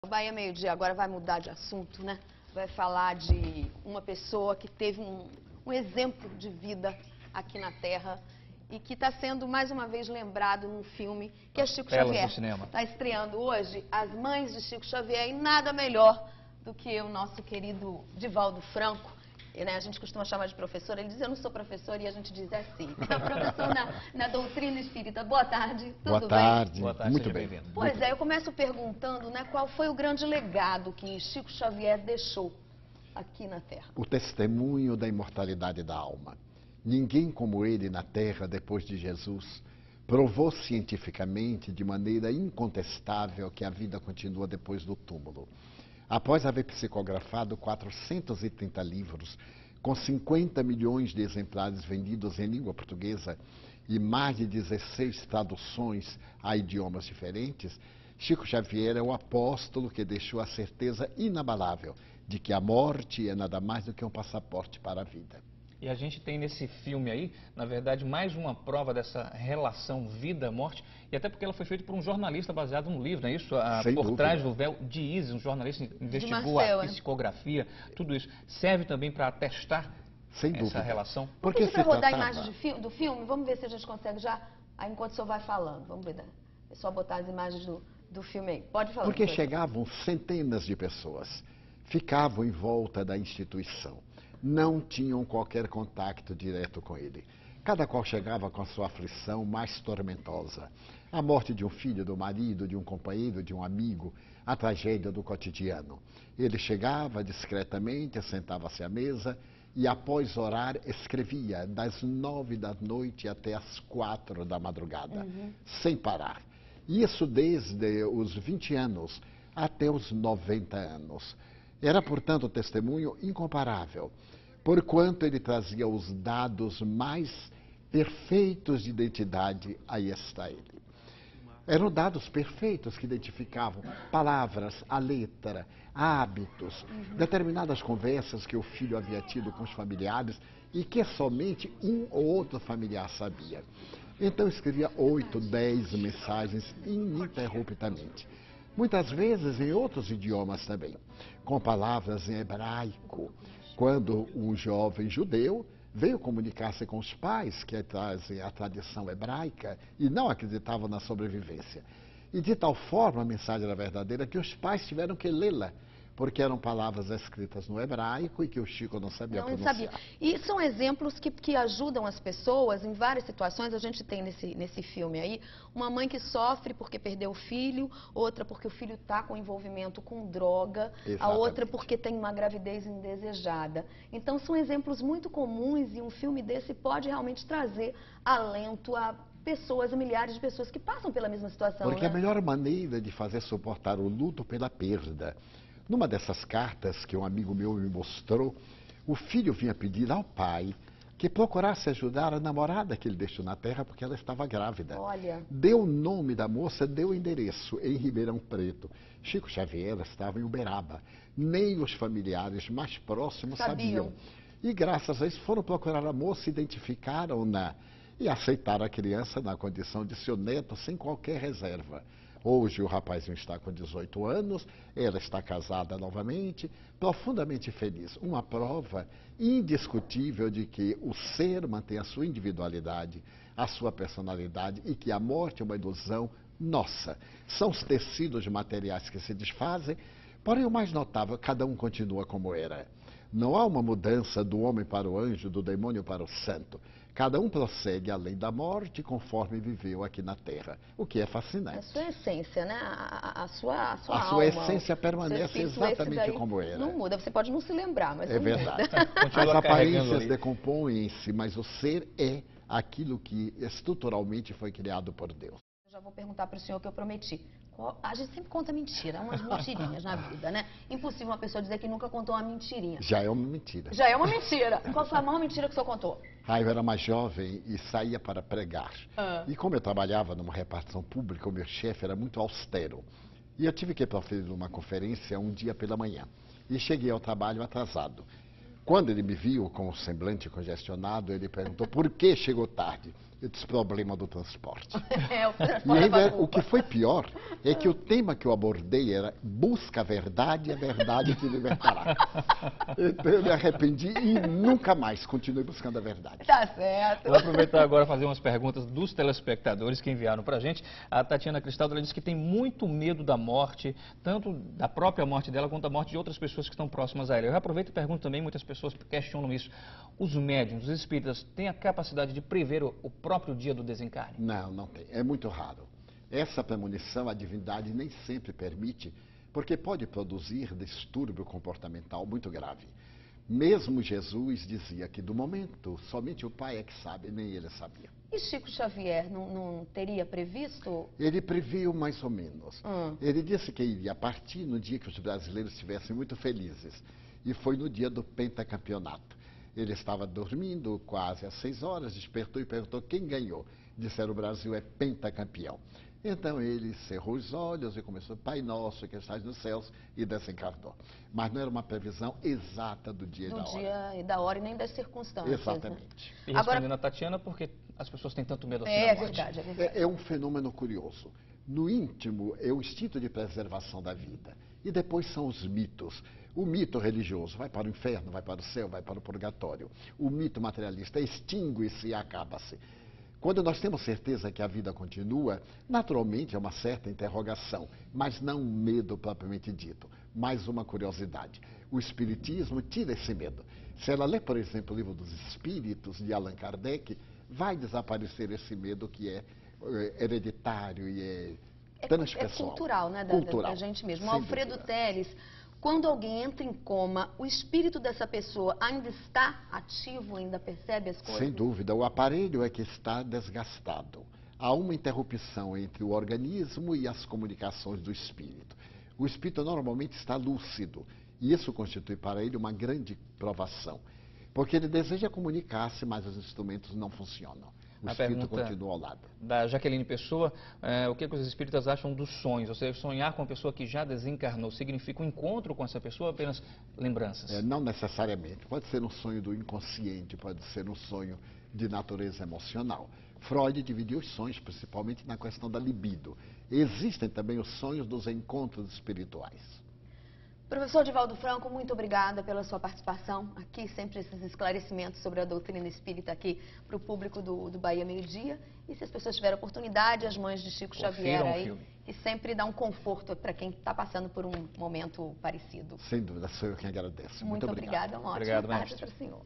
O Bahia Meio Dia agora vai mudar de assunto, né? Vai falar de uma pessoa que teve um exemplo de vida aqui na Terra e que está sendo mais uma vez lembrado num filme que é Chico Xavier. Está estreando hoje As Mães de Chico Xavier e nada melhor do que o nosso querido Divaldo Franco. E, né, a gente costuma chamar de professor, ele diz, eu não sou professor, e a gente diz assim. Professor na doutrina espírita. Boa tarde, tudo bem? Boa tarde, muito bem. Pois é, eu começo perguntando, né, qual foi o grande legado que Chico Xavier deixou aqui na Terra? O testemunho da imortalidade da alma. Ninguém como ele na Terra, depois de Jesus, provou cientificamente, de maneira incontestável, que a vida continua depois do túmulo. Após haver psicografado 430 livros, com 50 milhões de exemplares vendidos em língua portuguesa e mais de 16 traduções a idiomas diferentes, Chico Xavier é o apóstolo que deixou a certeza inabalável de que a morte é nada mais do que um passaporte para a vida. E a gente tem nesse filme aí, na verdade, mais uma prova dessa relação vida-morte, e até porque ela foi feita por um jornalista baseado no livro, não é isso? Por Trás do Véu de Isis, um jornalista que investigou a psicografia, tudo isso. Serve também para atestar essa relação? Porque para rodar imagens do filme, vamos ver se a gente consegue já, aí enquanto o senhor vai falando, vamos ver, é só botar as imagens do filme aí. Pode falar. Porque chegavam centenas de pessoas, ficavam em volta da instituição. Não tinham qualquer contato direto com ele. Cada qual chegava com a sua aflição mais tormentosa. A morte de um filho, do marido, de um companheiro, de um amigo, a tragédia do cotidiano. Ele chegava discretamente, sentava-se à mesa e, após orar, escrevia das 9 da noite até as 4 da madrugada, sem parar. Isso desde os 20 anos até os 90 anos. Era, portanto, um testemunho incomparável, porquanto ele trazia os dados mais perfeitos de identidade, aí está ele. Eram dados perfeitos que identificavam palavras, a letra, hábitos, determinadas conversas que o filho havia tido com os familiares e que somente um ou outro familiar sabia. Então escrevia 8, 10 mensagens ininterruptamente. Muitas vezes em outros idiomas também, com palavras em hebraico, quando um jovem judeu veio comunicar-se com os pais, que trazem a tradição hebraica, e não acreditavam na sobrevivência. E de tal forma a mensagem era verdadeira que os pais tiveram que lê-la, porque eram palavras escritas no hebraico e que o Chico não sabia pronunciar. E são exemplos que ajudam as pessoas em várias situações. A gente tem nesse filme aí uma mãe que sofre porque perdeu o filho, outra porque o filho está com envolvimento com droga, a outra porque tem uma gravidez indesejada. Então são exemplos muito comuns e um filme desse pode realmente trazer alento a pessoas, a milhares de pessoas que passam pela mesma situação. Porque a melhor maneira de fazer suportar o luto pela perda. Numa dessas cartas que um amigo meu me mostrou, o filho vinha pedir ao pai que procurasse ajudar a namorada que ele deixou na terra porque ela estava grávida. Olha. Deu o nome da moça, deu o endereço, em Ribeirão Preto. Chico Xavier estava em Uberaba. Nem os familiares mais próximos sabiam. E graças a isso foram procurar a moça, identificaram-na e aceitaram a criança na condição de seu neto sem qualquer reserva. Hoje o rapazinho está com 18 anos, ela está casada novamente, profundamente feliz. Uma prova indiscutível de que o ser mantém a sua individualidade, a sua personalidade e que a morte é uma ilusão nossa. São os tecidos materiais que se desfazem, porém o mais notável, cada um continua como era. Não há uma mudança do homem para o anjo, do demônio para o santo. Cada um prossegue além da morte conforme viveu aqui na Terra, o que é fascinante. A sua essência, né? A sua alma. A sua essência permanece exatamente como era. Não muda, você pode não se lembrar, mas é verdade. As aparências decompõem-se, mas o ser é aquilo que estruturalmente foi criado por Deus. Eu já vou perguntar para o senhor o que eu prometi. A gente sempre conta mentira, umas mentirinhas na vida, né? Impossível uma pessoa dizer que nunca contou uma mentirinha. Já é uma mentira. Já é uma mentira. Qual foi a maior mentira que o senhor contou? Eu era mais jovem e saía para pregar. E como eu trabalhava numa repartição pública, o meu chefe era muito austero. E eu tive que proferir uma conferência um dia pela manhã. E cheguei ao trabalho atrasado. Quando ele me viu com o semblante congestionado, ele perguntou por que chegou tarde. Eu disse, problema do transporte. O transporte E ainda, é o que foi pior é que o tema que eu abordei era busca a verdade e a verdade te libertará. Então eu me arrependi e nunca mais continuei buscando a verdade. Tá certo. Vou aproveitar agora e fazer umas perguntas dos telespectadores que enviaram pra gente. A Tatiana Cristaldo, ela disse que tem muito medo da morte, tanto da própria morte dela quanto da morte de outras pessoas que estão próximas a ela. Eu aproveito e pergunto também, muitas pessoas questionam isso. Os médiuns, os espíritas, têm a capacidade de prever o próprio dia do desencarne? Não, não tem. É muito raro. Essa premonição a divindade nem sempre permite, porque pode produzir distúrbio comportamental muito grave. Mesmo Jesus dizia que do momento somente o Pai é que sabe, nem ele sabia. E Chico Xavier não teria previsto? Ele previu mais ou menos. Ele disse que iria partir no dia que os brasileiros estivessem muito felizes. E foi no dia do pentacampeonato. Ele estava dormindo quase às 6 horas, despertou e perguntou quem ganhou. Disseram, o Brasil é pentacampeão. Então ele cerrou os olhos e começou, Pai Nosso que estás nos céus, e desencarnou. Mas não era uma previsão exata do dia e da hora. Do dia e da hora e nem das circunstâncias. Exatamente. Né? E respondendo a Tatiana, porque as pessoas têm tanto medo assim da morte. Verdade, é verdade. É um fenômeno curioso. No íntimo é o instinto de preservação da vida. E depois são os mitos. O mito religioso vai para o inferno, vai para o céu, vai para o purgatório. O mito materialista extingue-se e acaba-se. Quando nós temos certeza que a vida continua, naturalmente é uma certa interrogação, mas não um medo propriamente dito, mais uma curiosidade. O Espiritismo tira esse medo. Se ela lê, por exemplo, o Livro dos Espíritos, de Allan Kardec, vai desaparecer esse medo que é hereditário e é transpessoal. É cultural, né, da gente mesmo. O Alfredo Teles, quando alguém entra em coma, o espírito dessa pessoa ainda está ativo, ainda percebe as coisas? Sem dúvida, o aparelho é que está desgastado. Há uma interrupção entre o organismo e as comunicações do espírito. O espírito normalmente está lúcido, e isso constitui para ele uma grande provação, porque ele deseja comunicar-se, mas os instrumentos não funcionam. O espírito continua ao lado. Da Jaqueline Pessoa, o que os espíritas acham dos sonhos? Ou seja, sonhar com uma pessoa que já desencarnou significa um encontro com essa pessoa ou apenas lembranças? Não necessariamente. Pode ser um sonho do inconsciente, pode ser um sonho de natureza emocional. Freud dividiu os sonhos principalmente na questão da libido. Existem também os sonhos dos encontros espirituais. Professor Divaldo Franco, muito obrigada pela sua participação aqui, sempre esses esclarecimentos sobre a doutrina espírita aqui para o público do Bahia Meio Dia. E se as pessoas tiverem oportunidade, as mães de Chico Xavier aí, que sempre dá um conforto para quem está passando por um momento parecido. Sem dúvida, sou eu quem agradeço. Muito obrigada, uma ótima tarde para o senhor.